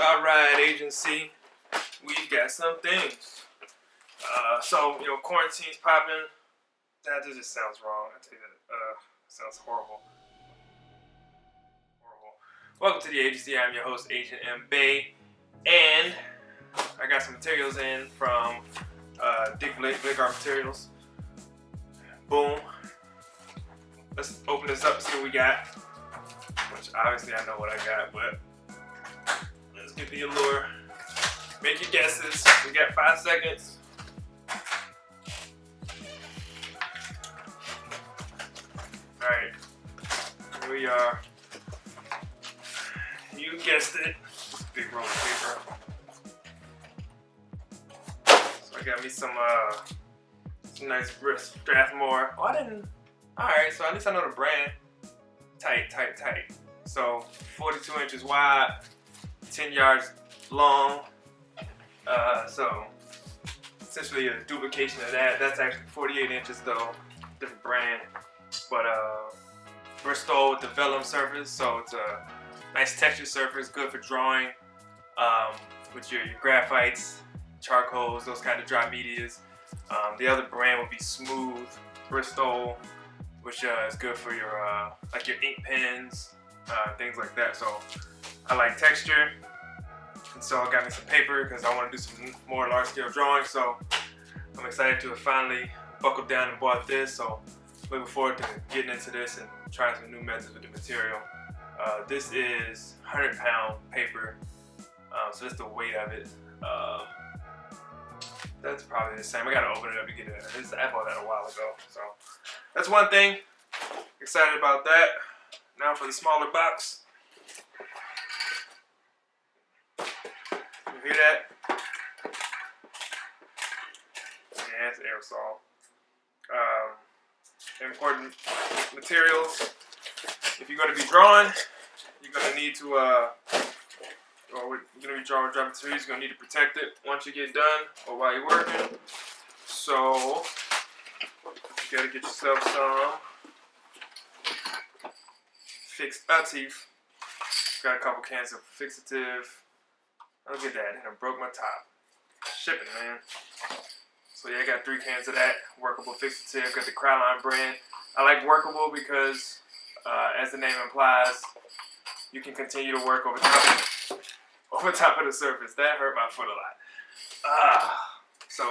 Alright, agency, we've got some things. So, quarantine's popping. That just sounds wrong. I tell you that. Sounds horrible. Horrible. Welcome to the agency. I'm your host, Agent M. Bay. And I got some materials in from Dick Blick Art Materials. Boom. Let's open this up and see what we got. Which obviously I know what I got, but let's get the allure. Make your guesses. We got 5 seconds. Alright. Here we are. You guessed it. Big roll of paper. So I got me some nice Strathmore. Oh, I didn't. Alright, so at least I know the brand. Tight. So 42 inches wide, 10 yards long. So essentially a duplication of that. That's actually 48 inches though, different brand. But Bristol with the vellum surface, so it's a nice textured surface, good for drawing with your graphites, charcoals, those kind of dry medias. The other brand would be smooth Bristol, which is good for your like your ink pens, things like that. So I like texture, and so I got me some paper because I want to do some more large-scale drawing. So I'm excited to have finally buckled down and bought this. So looking forward to getting into this and trying some new methods with the material. This is 100-pound paper, so that's the weight of it. That's probably the same. I gotta open it up to get it. I bought that a while ago, so that's one thing. Excited about that. Now for the smaller box. You hear that? Yeah, it's aerosol. Important materials. If you're going to be drawing, you're going to need to, you're going to be drawing dry materials, you're going to need to protect it once you get done or while you're working. So, you got to get yourself some fixative. Got a couple cans of fixative. Look at that, and I broke my top. Shipping, man. So yeah, I got 3 cans of that. Workable fixative. Got the Crayon brand. I like workable because, as the name implies, you can continue to work over top of the surface. That hurt my foot a lot. So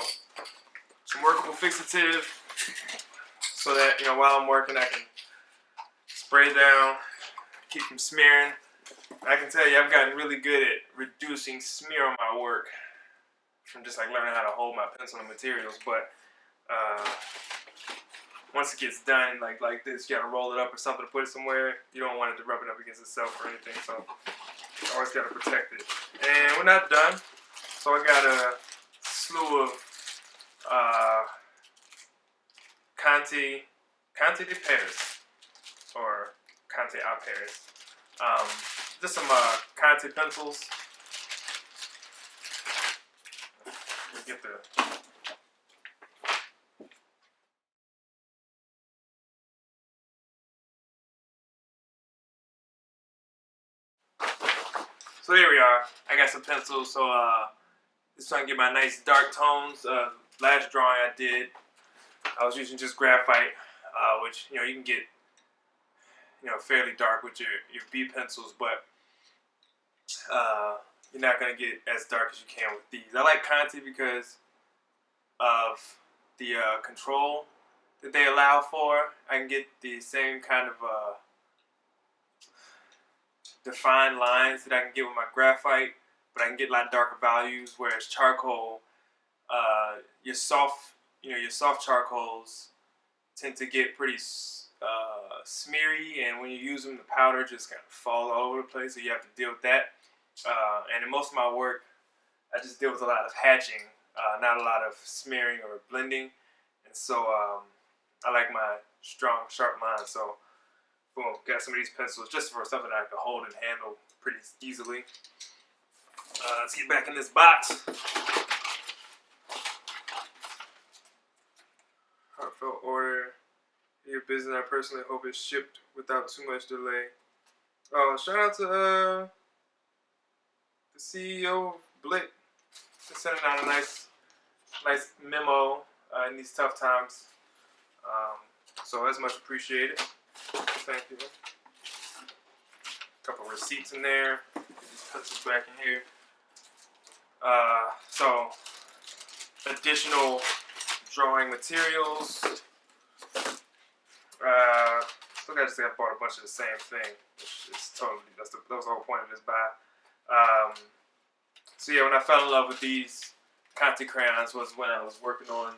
some workable fixative, so that while I'm working, I can spray down, keep from smearing. I can tell you, I've gotten really good at reducing smear on my work from just like learning how to hold my pencil and materials. But once it gets done like this, you gotta roll it up or something to put it somewhere. You don't want it to rub it up against itself or anything, so you always gotta protect it. And we're not done, so I got a slew of Conte Paris or Conte Paris. Just some Conte pencils. Let me get the. So here we are. I got some pencils. So this trying to get my nice dark tones. Last drawing I did, I was using just graphite, which you can get fairly dark with your B pencils, but you're not gonna get as dark as you can with these. I like Conte because of the control that they allow for. I can get the same kind of defined lines that I can get with my graphite, but I can get a lot darker values. Whereas charcoal, your soft charcoals tend to get pretty smeary, and when you use them, the powder just kind of falls all over the place, so you have to deal with that. And in most of my work, I just deal with a lot of hatching, not a lot of smearing or blending, and so I like my strong, sharp lines. So boom, got some of these pencils just for something I can hold and handle pretty easily. Let's get back in this box. Heartfelt order. Your business, I personally hope it's shipped without too much delay. Oh, shout out to CEO Blick sending out a nice memo in these tough times. So that's much appreciated. Thank you. A couple receipts in there. Get these pencils back in here. So additional drawing materials. Look, I just bought a bunch of the same thing, which is totally, that was the whole point of this buy. So yeah, when I fell in love with these Conte crayons was when I was working on,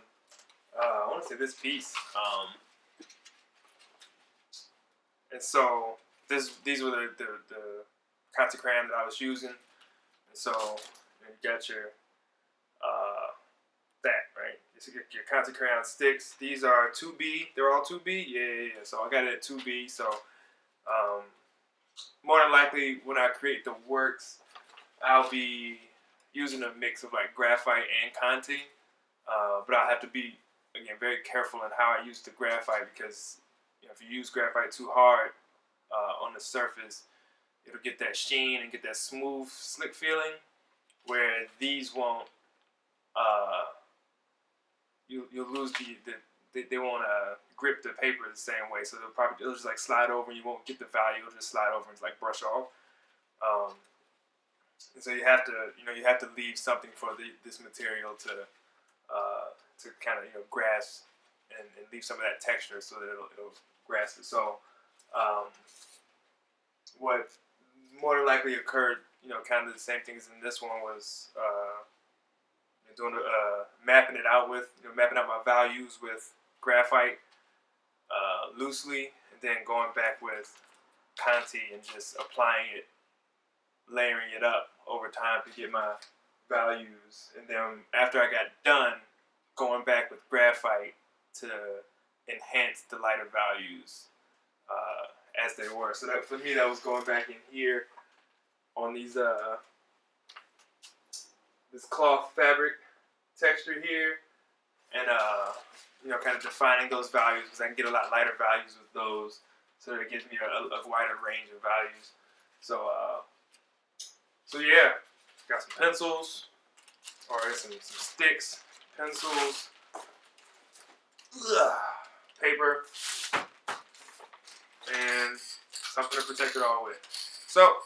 I want to say this piece. And so these were the Conte crayon that I was using. And so you got your that, right? So you get your Conte crayon sticks. These are 2B. They're all 2B? Yeah. So I got it at 2B. So more than likely when I create the works, I'll be using a mix of like graphite and Conte. But I'll have to be, again, very careful in how I use the graphite, because if you use graphite too hard on the surface, it'll get that sheen and get that smooth, slick feeling, where these won't. You'll lose they won't grip the paper the same way, so it'll just like slide over, and you won't get the value. It'll just slide over and like brush off. And so you have to leave something for this material to kind of grasp and leave some of that texture so that it'll grasp it. So what more than likely occurred, kind of the same things in this one, was doing mapping it out with, mapping out my values with graphite loosely, and then going back with Conte and just applying it, layering it up over time to get my values. And then after I got done, going back with graphite to enhance the lighter values as they were. So that, for me, that was going back in here on these this cloth fabric texture here, and kind of defining those values, because I can get a lot lighter values with those, so that it gives me a wider range of values. So yeah, got some pencils, or some sticks, pencils, paper, and something to protect it all with. So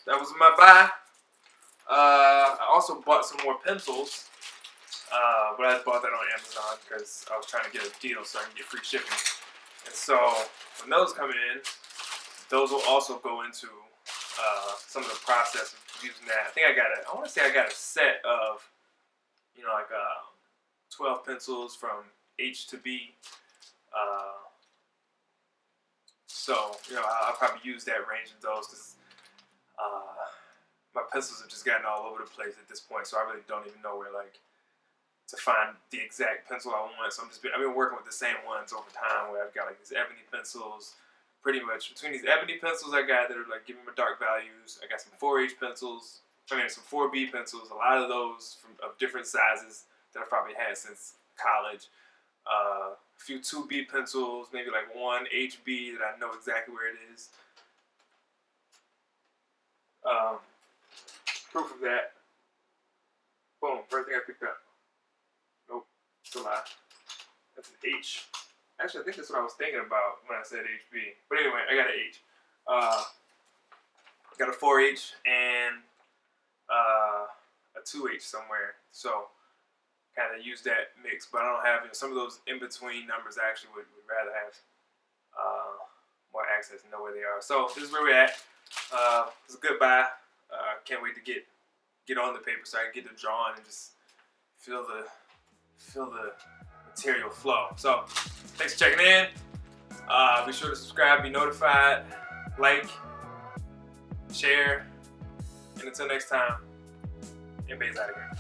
that was my buy. I also bought some more pencils, but I bought that on Amazon because I was trying to get a deal so I can get free shipping. And so when those come in, those will also go into some of the process of using that. I want to say I got a set of, 12 pencils from H to B. So I'll probably use that range of those, because my pencils have just gotten all over the place at this point, so I really don't even know where to find the exact pencil I want. So I've been working with the same ones over time, where I've got these ebony pencils. Pretty much between these ebony pencils I got that are giving me dark values, I got some 4H pencils, some 4B pencils, a lot of those of different sizes that I've probably had since college. A few 2B pencils, maybe one HB that I know exactly where it is. Proof of that. Boom, first thing I picked up. Nope, it's a lie. That's an H. Actually, I think that's what I was thinking about when I said HB. But anyway, I got an H. Got a 4H and a 2H somewhere. So kind of use that mix, but I don't have some of those in between numbers. I actually would rather have more access and know where they are. So this is where we're at. It's a good buy. Can't wait to get on the paper so I can get the drawing and just feel the material flow. So thanks for checking in. Be sure to subscribe, be notified, like, share, and until next time, Mba's out of here.